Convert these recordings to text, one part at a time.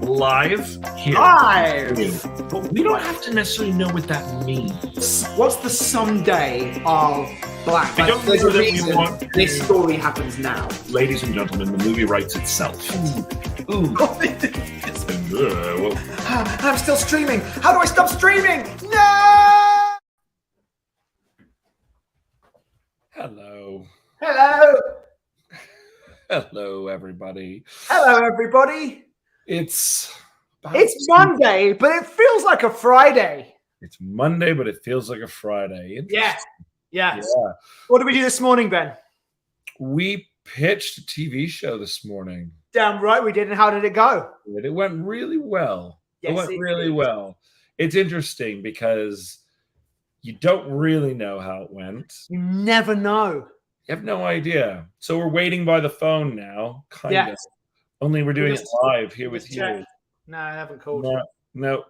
Live here. Live! But we don't have to necessarily know what that means. What's the someday of black? I don't there's know a that we reason want to- this story happens now. Ladies and gentlemen, the movie writes itself. Ooh. I'm still streaming. How do I stop streaming? No! Hello. Hello. Hello, everybody. Hello, everybody. It's Monday, but it feels like a Friday. It's Monday, but it feels like a Friday. Yes. Yeah. What did we do this morning, Ben? We pitched a TV show this morning. Damn right we did. And how did it go? It went really well. Yes, it went it really did. well. It's interesting because you don't really know how it went. You never know. You have no idea. So we're waiting by the phone now, kind of. Only we're doing it live here with you. No, I haven't called. No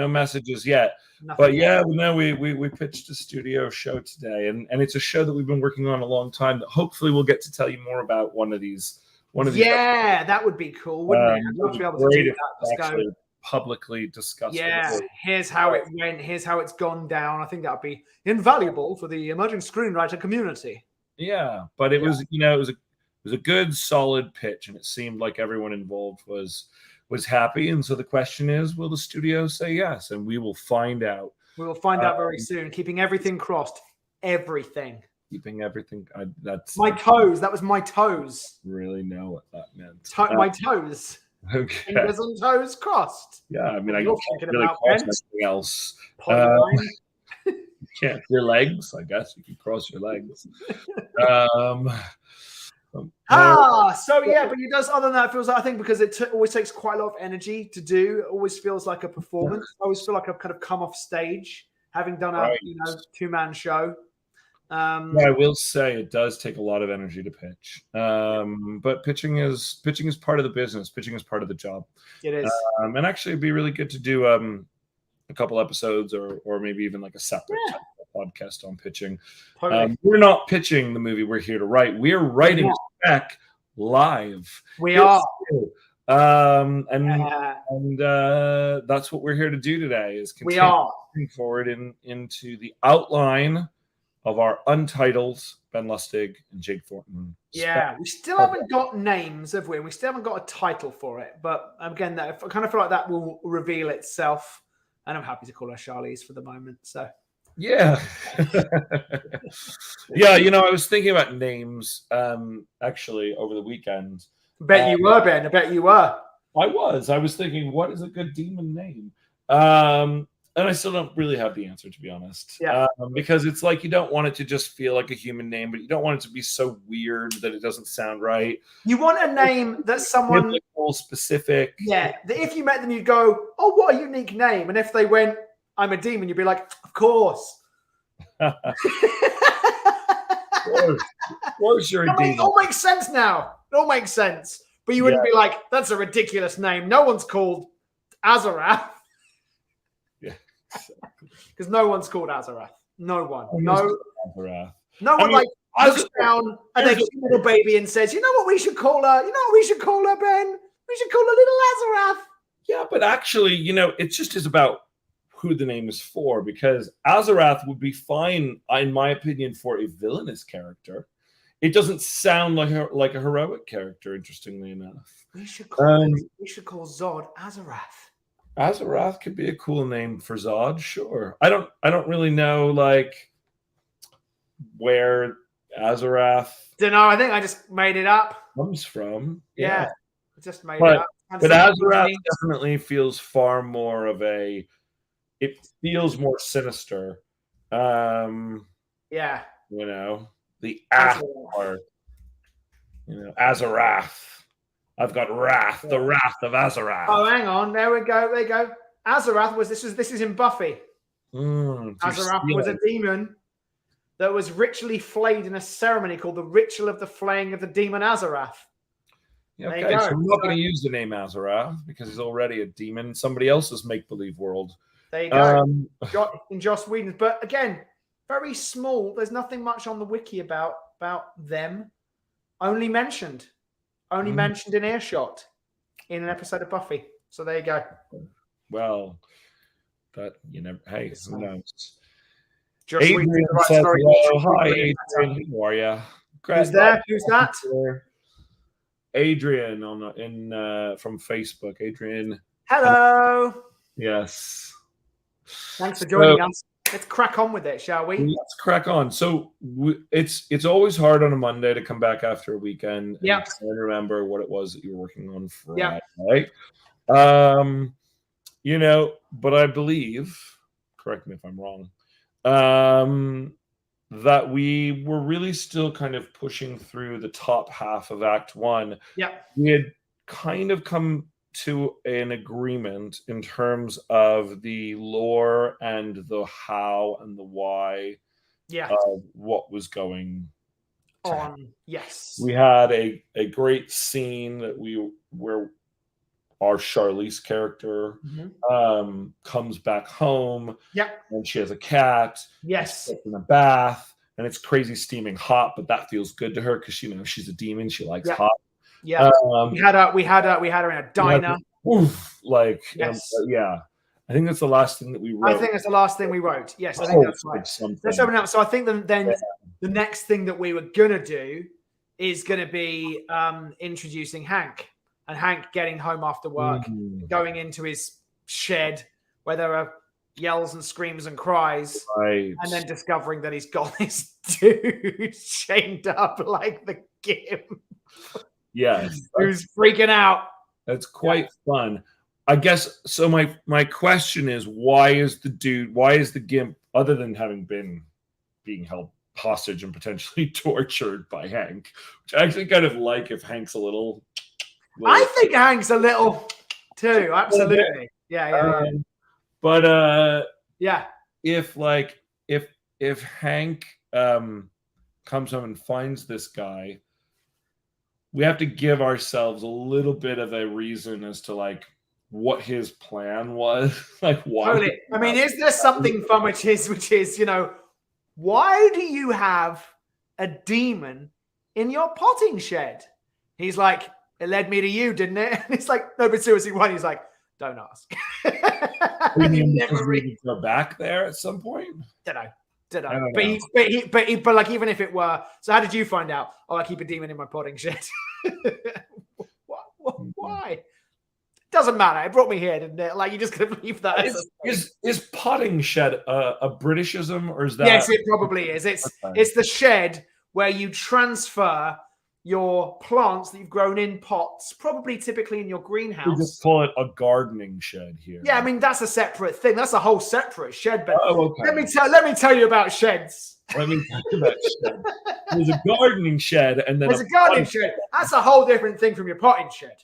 messages yet. Nothing But yet. we pitched a studio show today, and it's a show that we've been working on a long time that hopefully we'll get to tell you more about one of these. Yeah, that would be cool, wouldn't it? I'd love to be able to do that. Just actually go, publicly discuss. yeah, here's how it went. Here's how it's gone down. I think that would be invaluable for the emerging screenwriter community. Yeah, but it was, it was a good, solid pitch, and it seemed like everyone involved was happy. And so the question is, will the studio say yes? And we will find out. We will find out very soon. Keeping everything crossed. Everything. Keeping everything. That's my toes. That was my toes. Really know what that meant. My toes. Okay. Fingers on toes crossed. Yeah, I mean, I You're can't thinking really about cross Pence? anything else. Polyline. Can't your legs? I guess you can cross your legs. So yeah, but it does. Other than that, it feels like, I think because it always takes quite a lot of energy to do. It always feels like a performance. I always feel like I've kind of come off stage having done a 2-man show. I will say it does take a lot of energy to pitch, but pitching is part of the business. Pitching is part of the job. It is, and actually, it'd be really good to do a couple episodes or maybe even like a separate podcast on pitching. Totally. We're not pitching the movie we're here to write. We're writing back live. We are. And that's what we're here to do today is continue forward into the outline of our Untitled Ben Lustig and Jake Thornton. Yeah, we still haven't got names, have we? We still haven't got a title for it. But again, I kind of feel like that will reveal itself. And I'm happy to call her Charlize for the moment. So yeah. Yeah, I was thinking about names actually over the weekend. Bet you were, Ben. I bet you were. I was thinking, what is a good demon name? And I still don't really have the answer, to be honest. Yeah. Because it's like you don't want it to just feel like a human name, but you don't want it to be so weird that it doesn't sound right. You want a name that someone specific. Yeah. That if you met them, you'd go, "Oh, what a unique name!" And if they went, "I'm a demon," you'd be like, "Of course." Of course you're a demon. It all makes sense now. It all makes sense. But you wouldn't be like, "That's a ridiculous name. No one's called Azarath." Yeah. Because no one's called Azarath. No one. Azarath. No one looks down at their cute little baby and says, "You know what we should call her? You know what we should call her, Ben? We should call her Little Azarath." Yeah, but actually, it just is about who the name is for, because Azarath would be fine, in my opinion, for a villainous character. It doesn't sound like a heroic character, interestingly enough. We should call Zod Azarath. Azarath could be a cool name for Zod, sure. I don't really know where Azarath Don't know. I think I just made it up. comes from. Yeah. I just made it up. But Azarath definitely feels far more of it feels more sinister. Yeah. The Ath part. Azarath. I've got wrath, the wrath of Azarath. Oh, hang on. There we go. There you go. Azarath this is in Buffy. Azarath was a demon that was ritually flayed in a ceremony called the Ritual of the Flaying of the Demon Azarath. Yeah, okay, so I'm not going to use the name Azarath because he's already a demon in somebody else's make-believe world. There you go. In Joss Whedon's. But again, very small. There's nothing much on the wiki about them. Only mentioned in earshot. in an episode of Buffy. So there you go. Well, that hey, who knows? Just Adrian says hello. Hi, Adrian. How are you? Who's there? Who's that? Adrian from Facebook. Adrian. Hello. Yes. Thanks for joining us. Let's crack on with it, shall we? Let's crack on. So it's always hard on a Monday to come back after a weekend. Yeah. And try to remember what it was that you were working on Friday. Yeah. But I believe, correct me if I'm wrong, that we were really still kind of pushing through the top half of Act 1. Yeah. We had kind of come to an agreement in terms of the lore and the how and the why of what was going on. Yes. We had a great scene where our Charlize character comes back home. Yeah. And she has a cat. Yes. In a bath, and it's crazy steaming hot, but that feels good to her because she's a demon. She likes hot. Yeah. We had her in a diner. I think that's the last thing that we wrote. I think it's the last thing we wrote. Yes, I think that's right. Let's open up. So I think then the next thing that we were gonna do is gonna be introducing Hank. And Hank getting home after work, going into his shed where there are yells and screams and cries, and then discovering that he's got this dude chained up like the gimp. Yes. Who's freaking out. That's quite fun. I guess, so my question is, why is the gimp, other than having been being held hostage and potentially tortured by Hank, which I actually kind of like if Hank's a little... I think Hank's a little too, absolutely. Yeah. But yeah, if Hank comes home and finds this guy, we have to give ourselves a little bit of a reason as to what his plan was. Why? Totally. I mean, is there something fun which is why do you have a demon in your potting shed? He's like, it led me to you, didn't it? And it's like, no, but seriously, why? He's like, don't ask. Never really go back there at some point. Don't know. But even if it were, so how did you find out? Oh, I keep a demon in my potting shed. Why? Doesn't matter. It brought me here, didn't it? You just gonna leave that. Is potting shed a Britishism, or is that? Yes, it probably is. It's the shed where you transfer your plants that you've grown in pots, probably typically in your greenhouse. We just call it a gardening shed here. Yeah, I mean that's a separate thing. That's a whole separate shed. But okay. Let me tell you about sheds. Let me tell you about sheds. There's a gardening shed, and then there's a gardening shed. That's a whole different thing from your potting shed.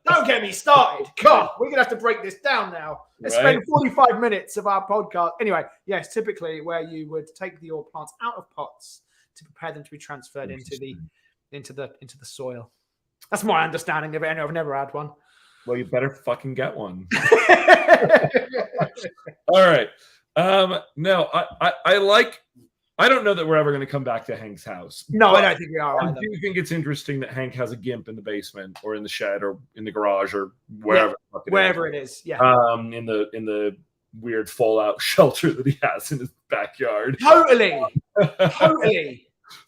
Don't get me started. God, we're gonna have to break this down now. Let's spend 45 minutes of our podcast. Anyway, yes, typically where you would take your plants out of pots to prepare them to be transferred into the soil. That's my understanding of it. I know I've never had one. Well, you better fucking get one. All right. No, I don't know that we're ever going to come back to Hank's house. No, I don't think we are. I do think it's interesting that Hank has a gimp in the basement or in the shed or in the garage or wherever. Yeah, wherever it is. Yeah. In the weird fallout shelter that he has in his backyard. Totally.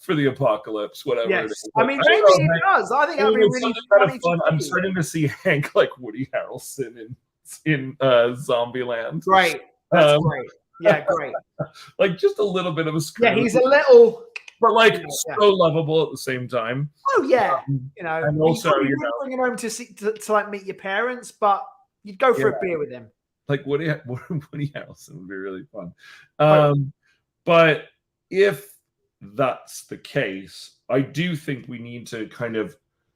For the apocalypse, whatever. Yes. It is. I mean, maybe he does. I think that'd be really kind of fun. I'm starting to see Hank like Woody Harrelson in Zombieland. Right. That's great. Yeah, great. Just a little bit of a screw. Yeah, he's a little, but so lovable at the same time. Oh yeah, and also you wouldn't bring him home to meet your parents, but you'd go for a beer with him. Woody Harrelson would be really fun. But if that's the case, I do think we need to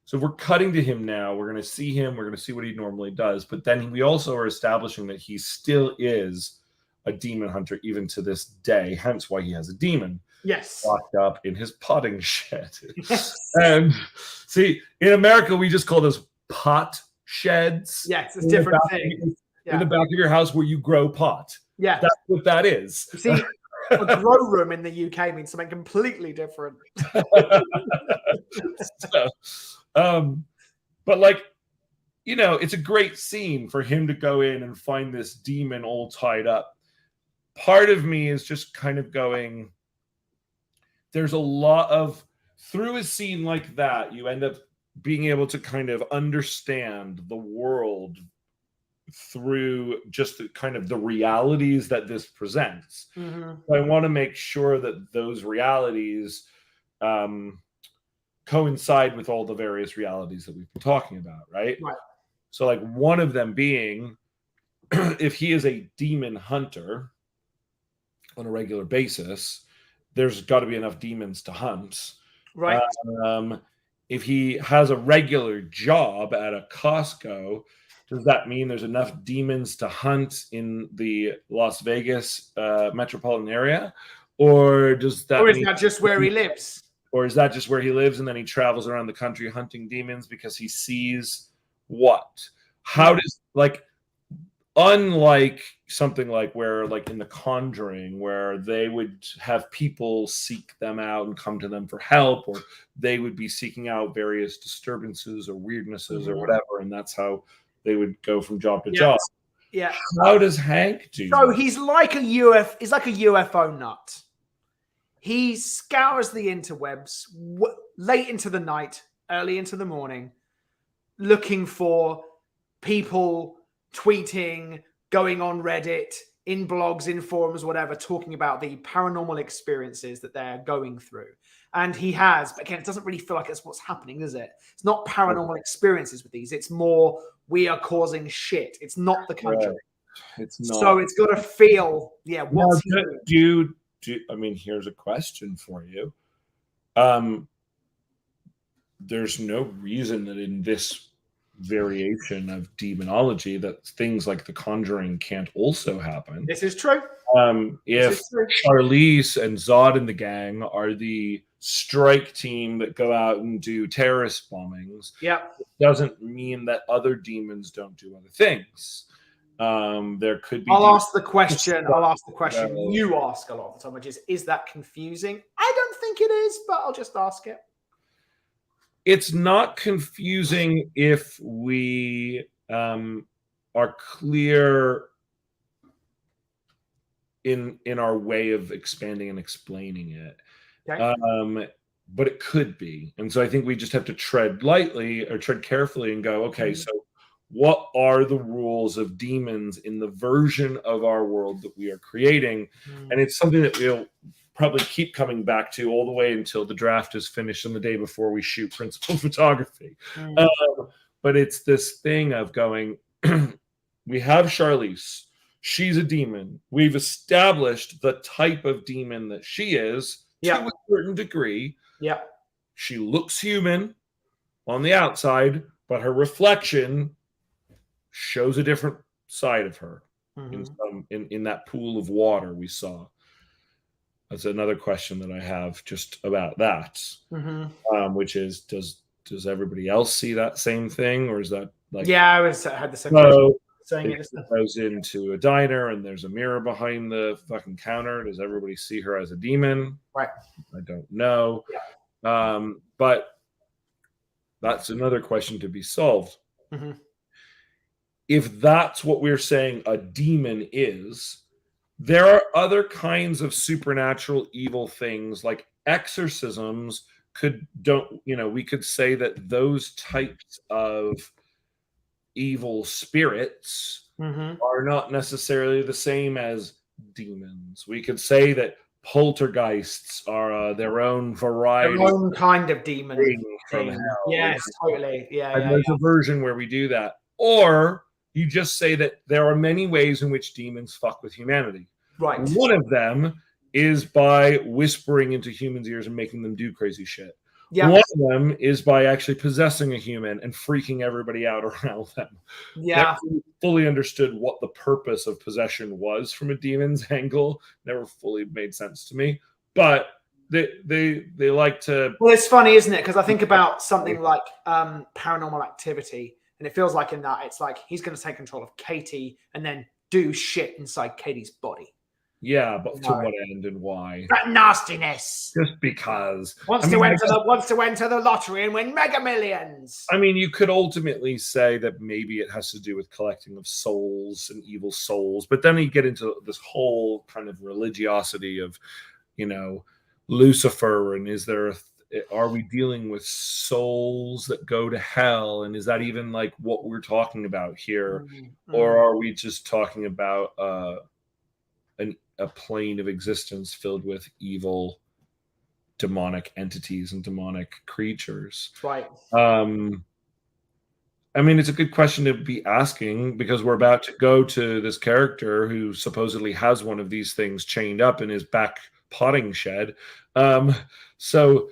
so we're cutting to him now. We're going to see him. We're going to see what he normally does. But then we also are establishing that he still is a demon hunter even to this day. Hence why he has a demon. Yes. Locked up in his potting shed. Yes. And see, in America, we just call those pot sheds. Yes, it's different thing. In the back of your house where you grow pot. Yeah. That's what that is. See, a grow room in the UK means something completely different. But you know, it's a great scene for him to go in and find this demon all tied up. Part of me is just kind of going, there's a lot of, through a scene like that, you end up being able to kind of understand the world through just the kind of the realities that this presents. I want to make sure that those realities coincide with all the various realities that we've been talking about, right? So like one of them being, if he is a demon hunter on a regular basis, there's got to be enough demons to hunt. Right. If he has a regular job at a Costco, does that mean there's enough demons to hunt in the Las Vegas metropolitan area? Or does that mean that just where he lives? Or is that just where he lives and then he travels around the country hunting demons because he sees what? How does, like, unlike something like where, like in The Conjuring, where they would have people seek them out and come to them for help, or they would be seeking out various disturbances or weirdnesses or whatever, and that's how they would go from job to job. Yeah. How does Hank do So that? He's like a UFO nut. He scours the interwebs late into the night, early into the morning, looking for people tweeting, going on Reddit, in blogs, in forums, whatever, talking about the paranormal experiences that they're going through. And he has, but again, it doesn't really feel like it's what's happening, does it? It's not paranormal experiences with these. It's more, we are causing shit. It's not The Conjuring. It's not. So it's got to feel, what's he doing? I mean, here's a question for you. There's no reason that in this variation of demonology that things like The Conjuring can't also happen. This is true. If Charlize and Zod and the gang are the strike team that go out and do terrorist bombings, it doesn't mean that other demons don't do other things. There could be. I'll ask the question. You ask a lot of the time, which is that confusing? I don't think it is, but I'll just ask it. It's not confusing if we are clear in our way of expanding and explaining it. Okay. But it could be. And so I think we just have to tread lightly or tread carefully and go, okay, so what are the rules of demons in the version of our world that we are creating? And it's something that we'll probably keep coming back to all the way until the draft is finished and the day before we shoot principal photography. But it's this thing of going, we have Charlize. She's a demon. We've established the type of demon that she is to a certain degree. Yeah. She looks human on the outside, but her reflection shows a different side of her in that pool of water we saw. That's another question that I have just about that, which is, does everybody else see that same thing, or is that like? Yeah, I had the same question. Saying it goes into a diner and there's a mirror behind the fucking counter. Does everybody see her as a demon? Right. I don't know. Yeah. But that's another question to be solved. If that's what we're saying a demon is, there are other kinds of supernatural evil things like exorcisms we could say that those types of evil spirits are not necessarily the same as demons. We could say that poltergeists are their own variety, their own kind of demon from hell. Yes, totally. And there's a version where we do that. Or you just say that there are many ways in which demons fuck with humanity. Right. One of them is by whispering into humans' ears and making them do crazy shit. Yeah. One of them is by actually possessing a human and freaking everybody out around them. Yeah. Never fully understood what the purpose of possession was from a demon's angle. Never fully made sense to me. But they like to. Well, it's funny, isn't it? Because I think about something like Paranormal Activity, and it feels like in that it's like he's going to take control of Katie and then do shit inside Katie's body. Yeah, but to what end and why? That nastiness. Just because. Wants to enter the lottery and win mega millions. I mean, you could ultimately say that maybe it has to do with collecting of souls and evil souls, but then you get into this whole kind of religiosity of, Lucifer, and are we dealing with souls that go to hell, and is that even like what we're talking about here, or are we just talking about a plane of existence filled with evil demonic entities and demonic creatures? Right. I mean, it's a good question to be asking, because we're about to go to this character who supposedly has one of these things chained up in his back potting shed. So,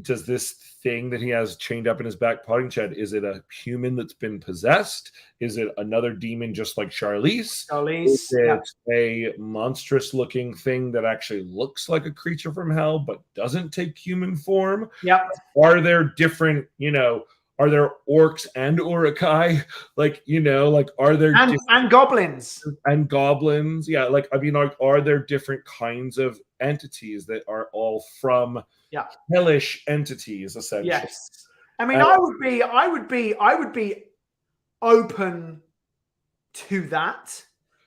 does this thing that he has chained up in his back potting shed, is it a human that's been possessed? Is it another demon just like Charlize? Is it a monstrous looking thing that actually looks like a creature from hell but doesn't take human form? Yep. Are there different, are there orcs and urukai? Are there and goblins? And goblins, yeah. Are there different kinds of entities that are all from hellish entities, essentially? Yes. I mean, I would be open to that.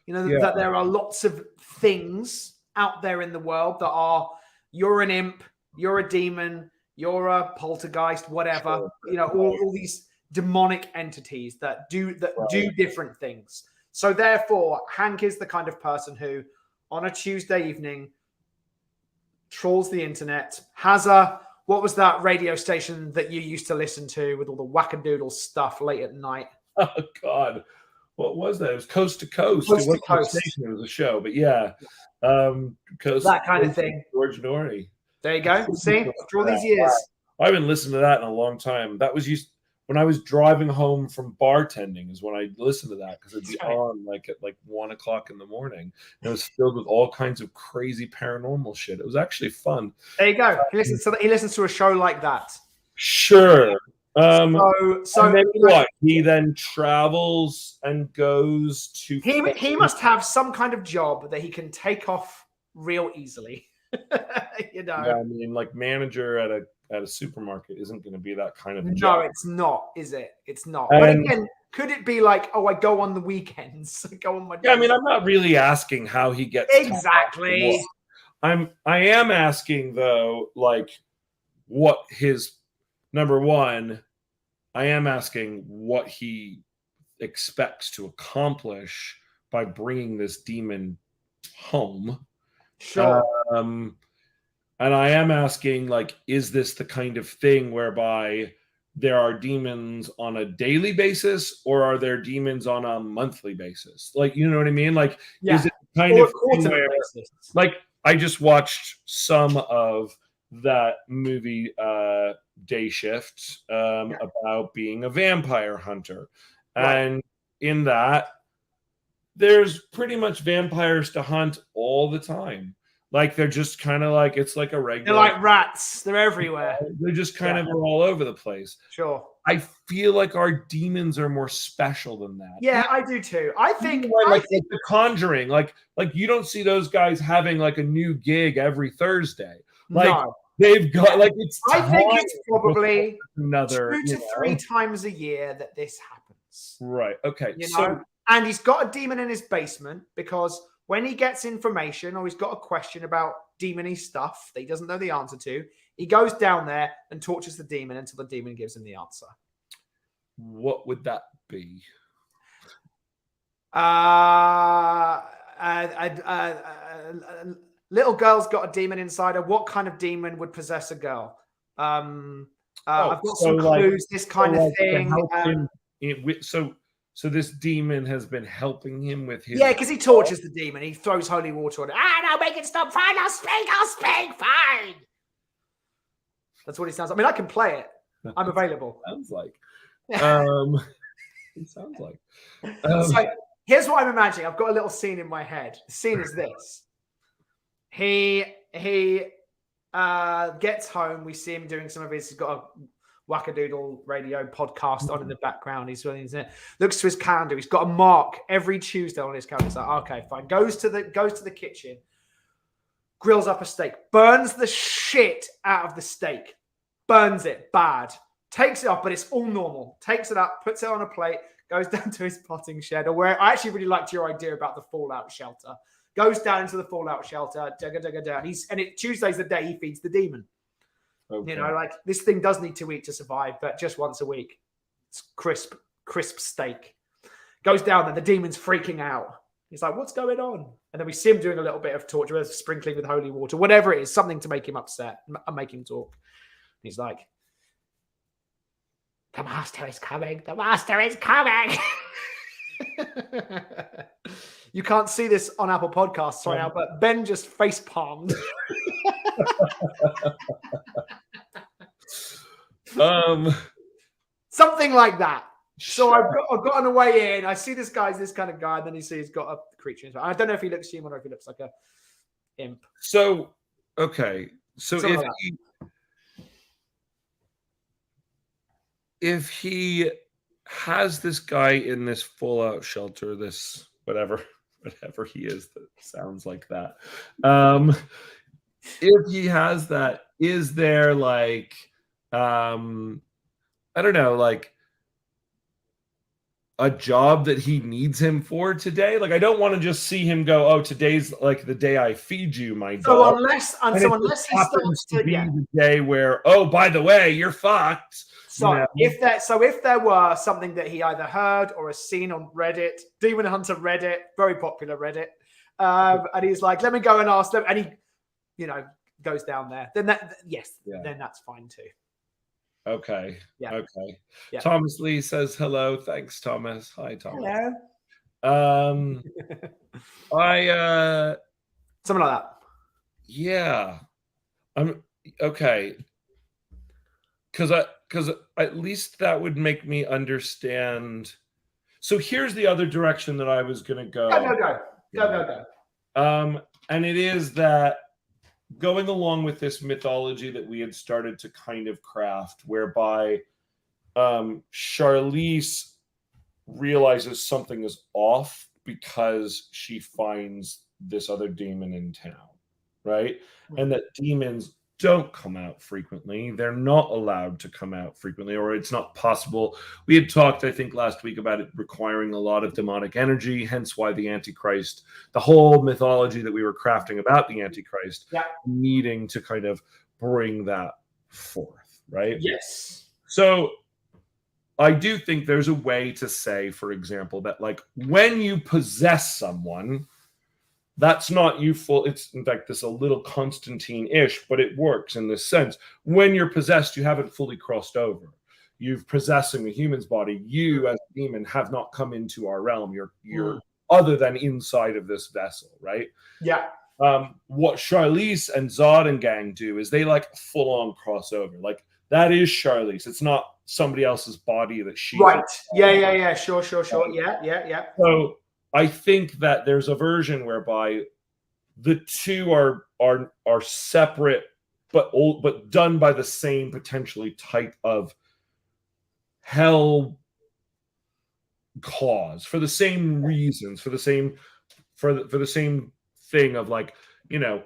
That there are lots of things out there in the world that are, you're an imp, you're a demon, you're a poltergeist, whatever. All these demonic entities that do different things. So therefore, Hank is the kind of person who, on a Tuesday evening, trawls the internet, has what was that radio station that you used to listen to with all the wackadoodle stuff late at night? Oh God, what was that? It was Coast to Coast. Coast to Coast. It was a show, but yeah, that kind of thing. George Norrie. There you go. See, after all these years, I haven't listened to that in a long time. That was used when I was driving home from bartending, is when I listened to that, because it'd be on at 1 o'clock in the morning. And it was filled with all kinds of crazy paranormal shit. It was actually fun. There you go. He listens to a show like that. Sure. So then what? He then travels and goes to. He must have some kind of job that he can take off real easily. Yeah, I mean, manager at a supermarket isn't going to be that kind of a job. No, it's not, is it? It's not. But again, could it be like, I go on the weekends, go on my? Yeah, I mean, I'm not really asking how he gets exactly. I am asking though, what his number one. I am asking what he expects to accomplish by bringing this demon home. Sure. And I am asking, is this the kind of thing whereby there are demons on a daily basis, or are there demons on a monthly basis? You know what I mean? Is it kind of where, I just watched some of that movie, Day Shift, about being a vampire hunter. Right. And in that, there's pretty much vampires to hunt all the time. They're just kind of it's like a regular. They're like rats. They're everywhere. They're just kind of all over the place. Sure. I feel like our demons are more special than that. Yeah, I do too. I think The Conjuring, you don't see those guys having a new gig every Thursday. No. They've got it's. I think it's probably another 2 to 3 times a year that this happens. Right. Okay. And he's got a demon in his basement, because when he gets information or he's got a question about demony stuff that he doesn't know the answer to, he goes down there and tortures the demon until the demon gives him the answer. What would that be? Little girl's got a demon inside her. What kind of demon would possess a girl? I've got some clues. This kind of thing. So this demon has been helping him with his. Yeah, because he tortures the demon. He throws holy water on it. No, make it stop. Fine, I'll speak. Fine. That's what he sounds like. I mean, I can play it. I'm available. Sounds like. It sounds like. So here's what I'm imagining. I've got a little scene in my head. The scene is this. He gets home. We see him doing some of his. He's got wackadoodle radio podcast on in the background. He's looks to his calendar. He's got a mark every Tuesday on his calendar. He's like, okay, fine. Goes to the kitchen, grills up a steak, burns the shit out of the steak, burns it bad, takes it off, but it's all normal. Takes it up, puts it on a plate, goes down to his potting shed, or where I actually really liked your idea about the fallout shelter. Goes down into the fallout shelter, down. Tuesday's the day he feeds the demon. Okay. You know, like this thing does need to eat to survive, but just once a week. It's crisp steak. Goes down there, the demon's freaking out. He's like, what's going on? And then we see him doing a little bit of torture, sprinkling with holy water, whatever it is, something to make him upset and make him talk. He's like, the master is coming. The master is coming. You can't see this on Apple Podcasts right now, but Ben just face palmed. Something like that. So I've got on the way in. I see this guy's this kind of guy, and then he's got a creature. I don't know if he looks human or if he looks like a imp. So okay, so if he has this guy in this fallout shelter, this whatever he is that sounds like that. If he has that, is there like I don't know, like a job that he needs him for today? Like, I don't want to just see him go, oh, today's like the day I feed you, my dog. Unless he starts to be the day where, oh, by the way, you're fucked. So if there were something that he either heard or has seen on Reddit, Demon Hunter Reddit, very popular Reddit, and he's like, let me go and ask them, and he, you know, goes down there, then then that's fine too. Okay. Yeah. Okay. Yeah. Thomas Lee says hello. Thanks, Thomas. Hi, Thomas. Hello. Something like that. Yeah. I'm okay. Because at least that would make me understand. So here's the other direction that I was going to go. Go. And it is that going along with this mythology that we had started to kind of craft, whereby Charlize realizes something is off because she finds this other demon in town, right? Mm-hmm. And that demons don't come out frequently. They're not allowed to come out frequently, or it's not possible. We had talked, I think, last week about it requiring a lot of demonic energy, hence why the Antichrist, the whole mythology that we were crafting about the Antichrist, needing to kind of bring that forth, right? Yes. So I do think there's a way to say, for example, that like when you possess someone, that's not you full. It's in fact this a little Constantine-ish, but it works in this sense. When you're possessed, you haven't fully crossed over. You've possessing a human's body. You as a demon have not come into our realm. You're other than inside of this vessel, right? Yeah. What Charlize and Zod and gang do is they like full on crossover. Like that is Charlize. It's not somebody else's body that she. Right. Yeah. Sure. Yeah. So I think that there's a version whereby the two are separate, but done by the same potentially type of hell cause for the same reasons, for the same thing of like, you know,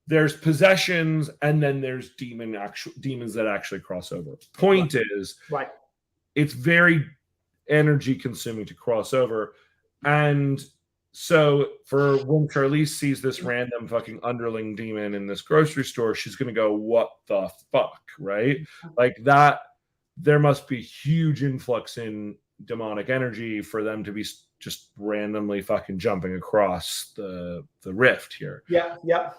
there's possessions and then there's demons that actually cross over. Point is, right, it's very energy consuming to cross over. And so for when Charlize sees this random fucking underling demon in this grocery store, she's going to go, what the fuck, right? Like that, there must be huge influx in demonic energy for them to be just randomly fucking jumping across the rift here. Yeah.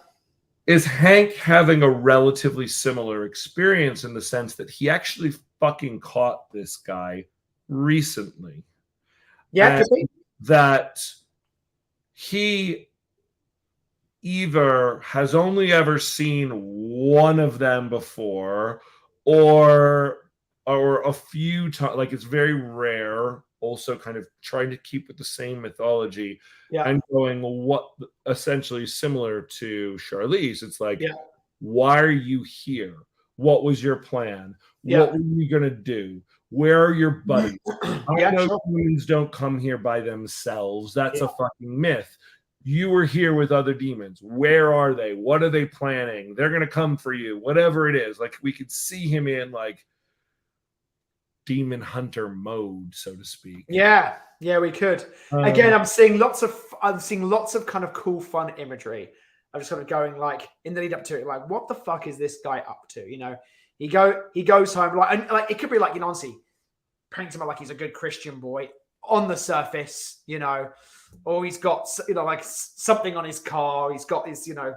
Is Hank having a relatively similar experience in the sense that he actually fucking caught this guy recently? Yeah, could be. That he either has only ever seen one of them before or a few times, like it's very rare, also kind of trying to keep with the same mythology and going what essentially similar to Charlize. It's like, why are you here? What was your plan? What were you gonna do? Where are your buddies? I know demons don't come here by themselves. That's a fucking myth. You were here with other demons. Where are they? What are they planning? They're gonna come for you. Whatever it is, like we could see him in like demon hunter mode, so to speak. Yeah, we could. Again, I'm seeing lots of kind of cool, fun imagery. I'm just kind of going like in the lead up to it, like what the fuck is this guy up to? You know, he goes home and like it could be like, you know, honestly, paints him like he's a good Christian boy on the surface, you know, or he's got, you know, like something on his car. He's got his, you know,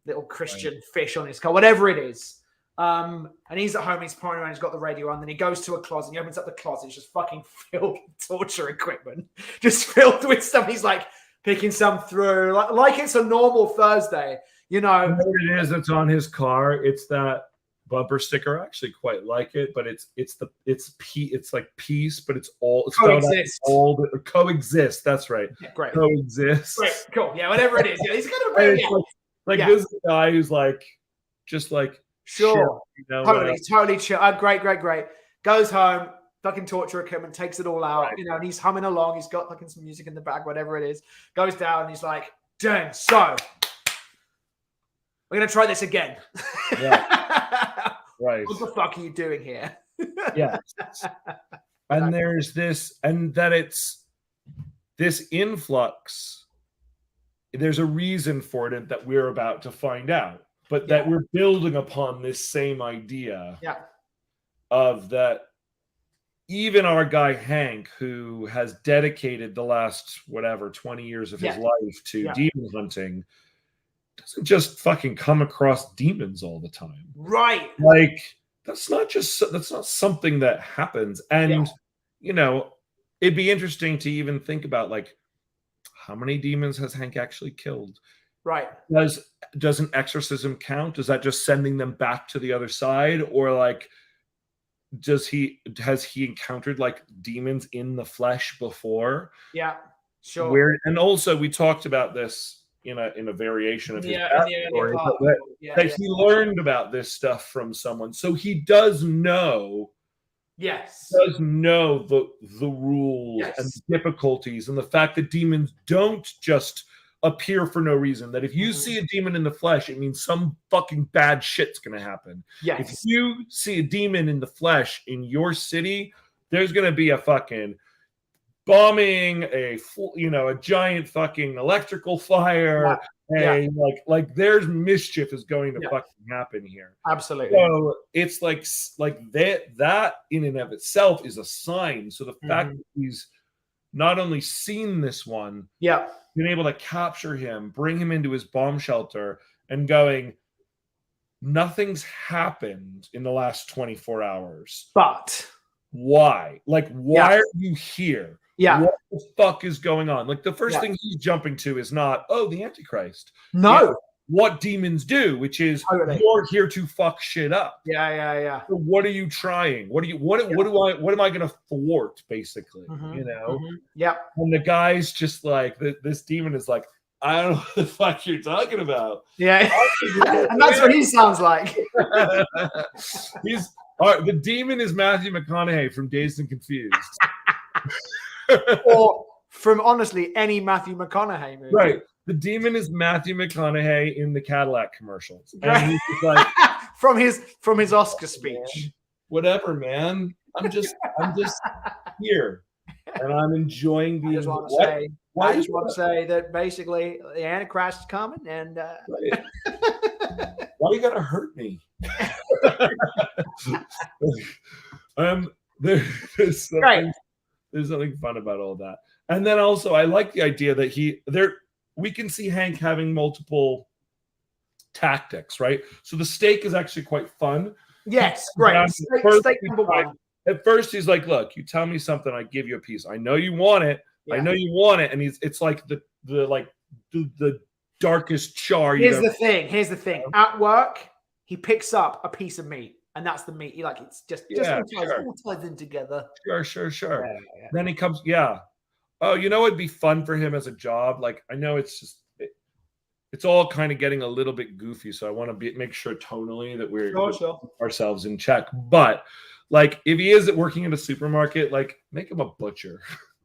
little Christian fish on his car, whatever it is. And he's at home, he's pouring around, he's got the radio on, then he goes to a closet, he opens up the closet, it's just fucking filled with torture equipment, just filled with stuff. He's like picking some through, like it's a normal Thursday, you know. You know what it is that's on his car? It's that bumper sticker. I actually quite like it, but it's like peace, but it's coexist. That's right. Yeah, great. Coexist. Great, cool. Yeah, whatever it is. Yeah, he's gonna be this is a guy who's like just like sure, chill, you know, totally chill. Great. Goes home, fucking torture equipment, takes it all out, you know, and he's humming along. He's got fucking some music in the back, whatever it is. Goes down, and he's like, "Dang, so we're gonna try this again." Yeah. Right. What the fuck are you doing here? Yeah. And there's this, and that it's this influx. There's a reason for it that we're about to find out. But that we're building upon this same idea of that even our guy Hank, who has dedicated the last 20 years of his life to demon hunting, doesn't just fucking come across demons all the time. Right. Like that's not something that happens. And you know, it'd be interesting to even think about like how many demons has Hank actually killed? Right. Does an exorcism count? Is that just sending them back to the other side? Or like, has he encountered like demons in the flesh before? Yeah, sure. And also we talked about this in a variation of his backstory, that he learned about this stuff from someone. So he does know. Yes. Does know the rules and the difficulties and the fact that demons don't just appear for no reason. That if you see a demon in the flesh, it means some fucking bad shit's gonna happen. Yes. If you see a demon in the flesh in your city, there's gonna be a fucking bombing, a giant fucking electrical fire, like there's mischief is going to fucking happen here. Absolutely. So it's like that in and of itself is a sign. So the fact that he's not only seen this one, been able to capture him, bring him into his bomb shelter, and going, nothing's happened in the last 24 hours. But why? Like, why are you here? Yeah. What the fuck is going on? Like, the first thing he's jumping to is not, oh, the Antichrist. No. What demons do, which is you're here to fuck shit up. Yeah. So what are you trying? What am I gonna thwart, basically? You know? Yeah. And the guy's just like, this demon is like, I don't know what the fuck you're talking about. Yeah. And that's what he sounds like. The demon is Matthew McConaughey from Dazed and Confused. Or from honestly any Matthew McConaughey movie. Right. The demon is Matthew McConaughey in the Cadillac commercials. And he's just like from his Oscar speech. Whatever, man. I'm just here. And I'm enjoying the I just want to say that basically the Antichrist is coming and why you gotta hurt me? There's something fun about all that. And then also I like the idea that we can see Hank having multiple tactics, right? So the stake is actually quite fun. Yes, right. Stake number one. At first, he's like, "Look, you tell me something, I give you a piece. I know you want it. Yeah. I know you want it." And it's like the darkest char. Here's the thing. At work, he picks up a piece of meat, and that's the meat. It's just all ties in together. Sure. Yeah. Then he comes, Oh, you know, it'd be fun for him as a job. Like, I know it's just it's all kind of getting a little bit goofy. So I want to make sure tonally that we're ourselves in check. But like, if he is working in a supermarket, like, make him a butcher.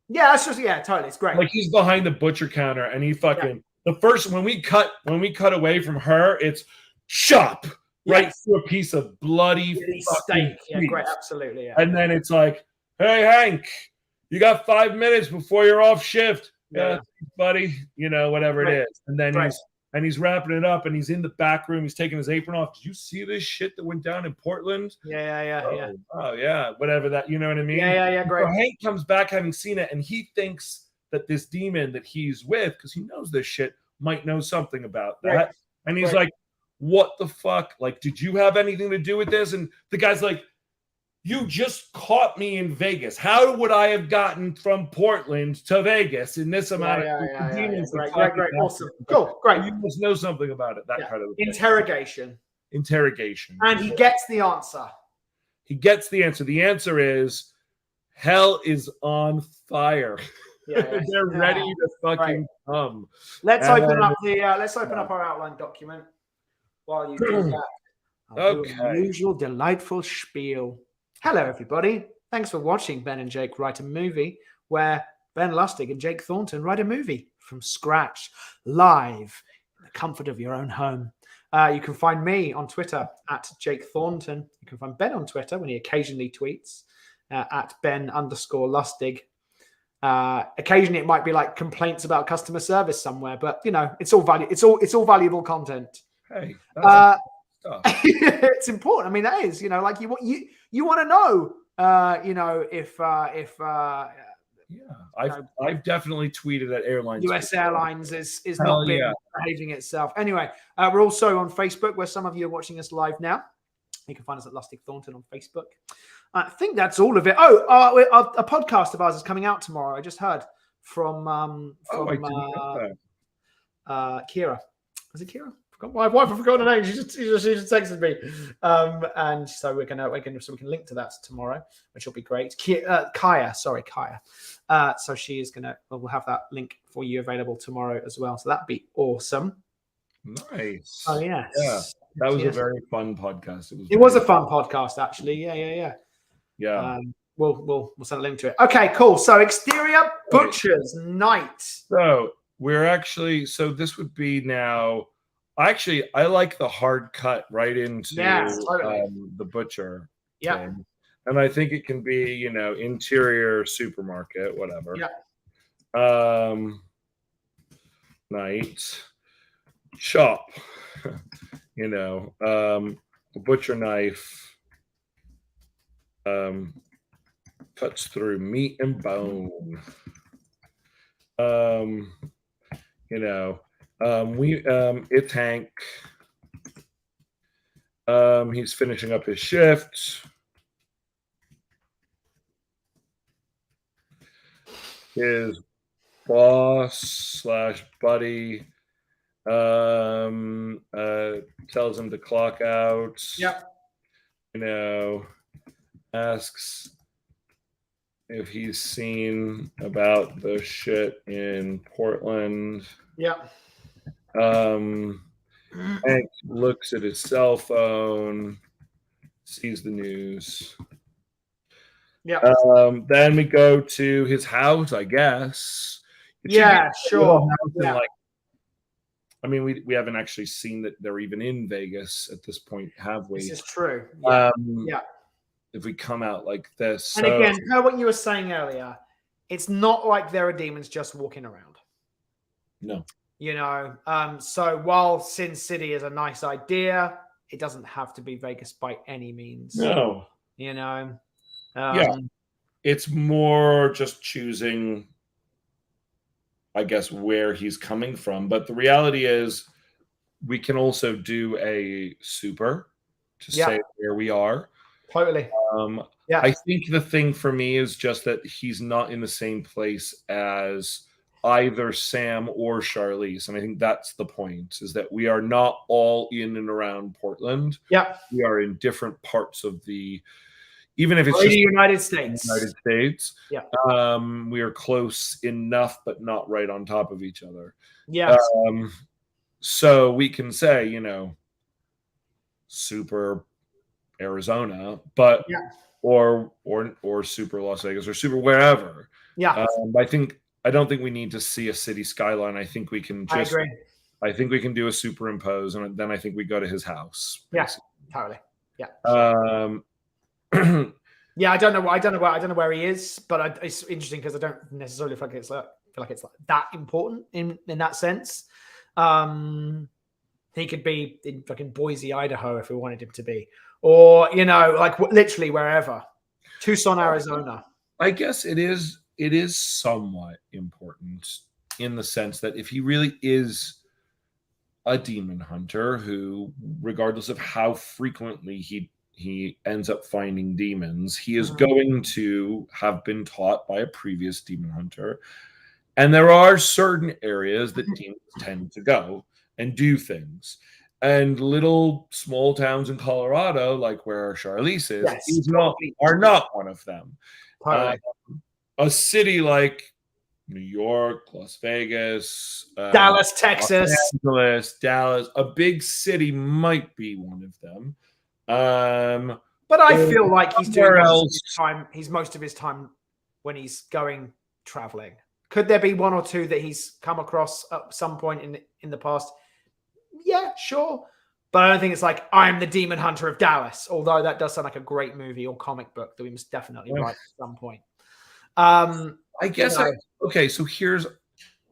Yeah, that's just totally. It's great. Like, he's behind the butcher counter, and he fucking the first when we cut away from her, it's chop right through a piece of bloody steak. Yeah, great, absolutely. Yeah. And then it's like, hey Hank, you got 5 minutes before you're off shift. Yeah, buddy. You know, whatever it is. And then he's wrapping it up, and he's in the back room. He's taking his apron off. Did you see this shit that went down in Portland? Yeah. Oh yeah, whatever that. You know what I mean? Yeah. Great. So Hank comes back having seen it, and he thinks that this demon that he's with, because he knows this shit, might know something about that. Right. And he's like, "What the fuck? Like, did you have anything to do with this?" And the guy's like, "You just caught me in Vegas. How would I have gotten from Portland to Vegas in this amount of demons?" Great. Awesome. Cool. Great. You must know something about it. That kind of interrogation. And he gets the answer. The answer is hell is on fire. They're ready to fucking come. Let's open up our outline document while you do that. I'll do a usual delightful spiel. Hello, everybody. Thanks for watching Ben and Jake Write a Movie, where Ben Lustig and Jake Thornton write a movie from scratch, live, in the comfort of your own home. You can find me on Twitter at Jake Thornton. You can find Ben on Twitter when he occasionally tweets at Ben_Lustig. Occasionally, it might be like complaints about customer service somewhere, but you know, it's all valuable content. Hey, it's important. I mean, that is, you know, like you want to know, I've definitely tweeted at airlines. US Airlines is not behaving itself. Anyway, we're also on Facebook, where some of you are watching us live now. You can find us at Lustig Thornton on Facebook. I think that's all of it. A podcast of ours is coming out tomorrow. I just heard from Kira. Is it Kira? My wife, I forgot her name. She just texted me, and so we can link to that tomorrow, which will be great. Kaya. So she is we'll have that link for you available tomorrow as well. So that'd be awesome. Nice. Oh yeah. That was a very fun podcast. It was a fun podcast, actually. Yeah. We'll send a link to it. Okay, cool. So exterior butcher's night. So we're actually. So this would be now. Actually, I like the hard cut right into the butcher. Yeah. Thing. And I think it can be, you know, interior supermarket, whatever. Yeah. Night. Chop. You know, a butcher knife cuts through meat and bone. You know, it's Hank. He's finishing up his shift. His boss / buddy tells him to clock out. Yep. You know, asks if he's seen about the shit in Portland. Yep. Hank looks at his cell phone, sees the news. Yeah. Then we go to his house, I guess. Sure. Yeah. Like, I mean, we haven't actually seen that they're even in Vegas at this point, have we? This is true. Yeah. If we come out like this. And again, what you were saying earlier, it's not like there are demons just walking around. No. You know, so while Sin City is a nice idea, it doesn't have to be Vegas by any means. No. You know? It's more just choosing, I guess, where he's coming from. But the reality is we can also do a super to say where we are. Totally. I think the thing for me is just that he's not in the same place as either Sam or Charlize. And I think that's the point, is that we are not all in and around Portland. Yeah. We are in different parts of even if it's just the United States. Yeah. We are close enough, but not right on top of each other. Yeah. So we can say, super Arizona, but or super Las Vegas or super wherever. Yeah. I don't think we need to see a city skyline. I think we can just. I agree. I think we can do a superimpose, and then I think we go to his house. Basically. Yeah, totally. Yeah. Yeah, I don't know where he is, but it's interesting because I don't necessarily feel like it's like that important in that sense. He could be in fucking Boise, Idaho, if we wanted him to be, or like literally wherever. Tucson, Arizona. I guess it is somewhat important in the sense that if he really is a demon hunter who, regardless of how frequently he ends up finding demons, he is going to have been taught by a previous demon hunter. And there are certain areas that demons tend to go and do things. And little small towns in Colorado, like where Charlize is, are not one of them. Totally. A city like New York, Las Vegas, Dallas, Texas, Los Angeles, Dallas, a big city might be one of them. But I feel like he's doing most of his time when he's going traveling. Could there be one or two that he's come across at some point in the past? Yeah, sure. But I don't think it's like, I'm the demon hunter of Dallas, although that does sound like a great movie or comic book that we must definitely write at some point. I guess okay, so here's